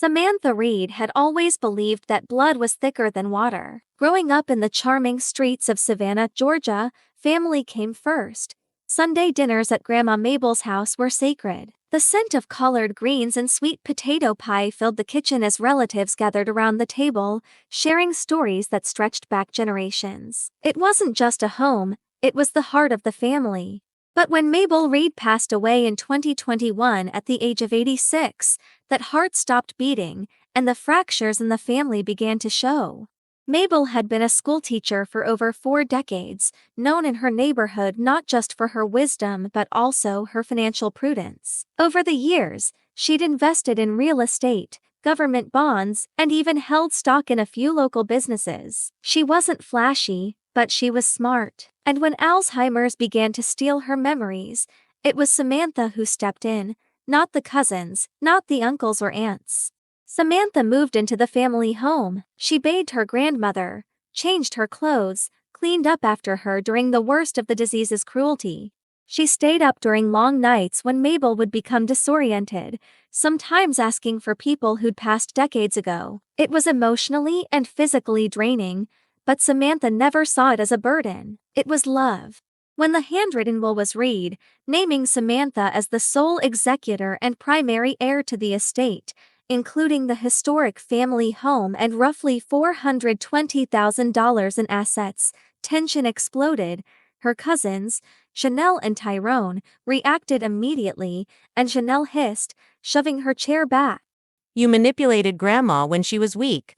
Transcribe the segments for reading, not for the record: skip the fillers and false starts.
Samantha Reed had always believed that blood was thicker than water. Growing up in the charming streets of Savannah, Georgia, family came first. Sunday dinners at Grandma Mabel's house were sacred. The scent of collard greens and sweet potato pie filled the kitchen as relatives gathered around the table, sharing stories that stretched back generations. It wasn't just a home, it was the heart of the family. But when Mabel Reed passed away in 2021 at the age of 86, that heart stopped beating, and the fractures in the family began to show. Mabel had been a schoolteacher for over 4 decades, known in her neighborhood not just for her wisdom but also her financial prudence. Over the years, she'd invested in real estate, government bonds, and even held stock in a few local businesses. She wasn't flashy, but she was smart. And when Alzheimer's began to steal her memories, it was Samantha who stepped in, not the cousins, not the uncles or aunts. Samantha moved into the family home. She bathed her grandmother, changed her clothes, cleaned up after her during the worst of the disease's cruelty. She stayed up during long nights when Mabel would become disoriented, sometimes asking for people who'd passed decades ago. It was emotionally and physically draining, but Samantha never saw it as a burden. It was love. When the handwritten will was read, naming Samantha as the sole executor and primary heir to the estate, including the historic family home and roughly $420,000 in assets, tension exploded. Her cousins, Chanel and Tyrone, reacted immediately, and Chanel hissed, shoving her chair back. "You manipulated Grandma when she was weak."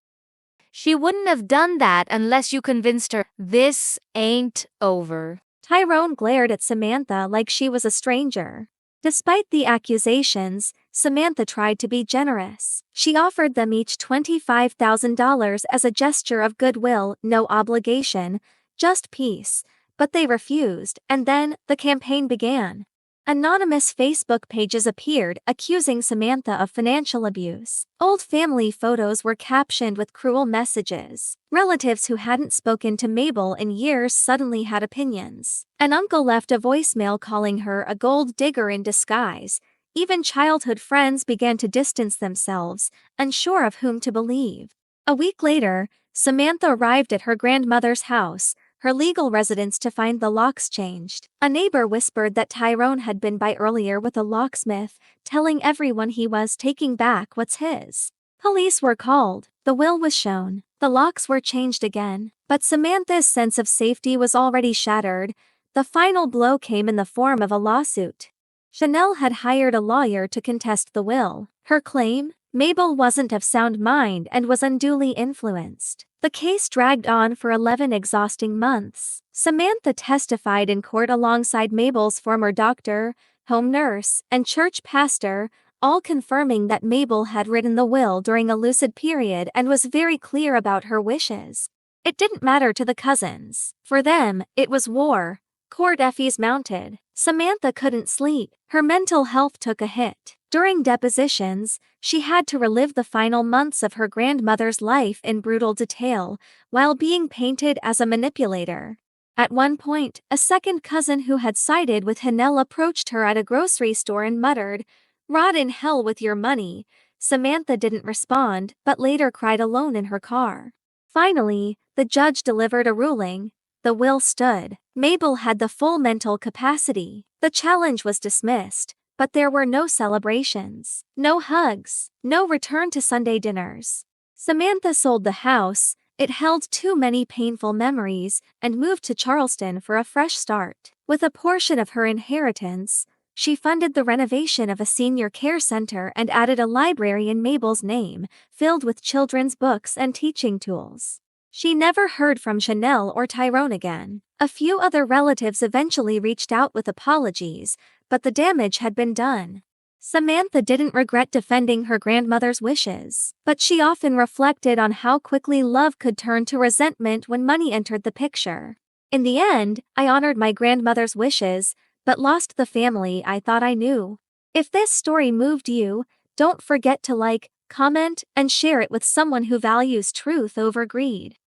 "She wouldn't have done that unless you convinced her." "This ain't over." Tyrone glared at Samantha like she was a stranger. Despite the accusations, Samantha tried to be generous. She offered them each $25,000 as a gesture of goodwill, no obligation, just peace, but they refused, and then the campaign began. Anonymous Facebook pages appeared accusing Samantha of financial abuse. Old family photos were captioned with cruel messages. Relatives who hadn't spoken to Mabel in years suddenly had opinions. An uncle left a voicemail calling her a gold digger in disguise. Even childhood friends began to distance themselves, unsure of whom to believe. A week later, Samantha arrived at her grandmother's house, her legal residence, to find the locks changed. A neighbor whispered that Tyrone had been by earlier with a locksmith, telling everyone he was taking back what's his. Police were called, the will was shown, the locks were changed again. But Samantha's sense of safety was already shattered. The final blow came in the form of a lawsuit. Chanel had hired a lawyer to contest the will. Her claim? Mabel wasn't of sound mind and was unduly influenced. The case dragged on for 11 exhausting months. Samantha testified in court alongside Mabel's former doctor, home nurse, and church pastor, all confirming that Mabel had written the will during a lucid period and was very clear about her wishes. It didn't matter to the cousins. For them, it was war. Court effies mounted. Samantha couldn't sleep. Her mental health took a hit. During depositions, she had to relive the final months of her grandmother's life in brutal detail, while being painted as a manipulator. At one point, a second cousin who had sided with Hanel approached her at a grocery store and muttered, "Rot in hell with your money." Samantha didn't respond, but later cried alone in her car. Finally, the judge delivered a ruling. The will stood. Mabel had the full mental capacity. The challenge was dismissed, but there were no celebrations, no hugs, no return to Sunday dinners. Samantha sold the house, it held too many painful memories, and moved to Charleston for a fresh start. With a portion of her inheritance, she funded the renovation of a senior care center and added a library in Mabel's name, filled with children's books and teaching tools. She never heard from Chanel or Tyrone again. A few other relatives eventually reached out with apologies, but the damage had been done. Samantha didn't regret defending her grandmother's wishes, but she often reflected on how quickly love could turn to resentment when money entered the picture. "In the end, I honored my grandmother's wishes, but lost the family I thought I knew." If this story moved you, don't forget to like, comment, and share it with someone who values truth over greed.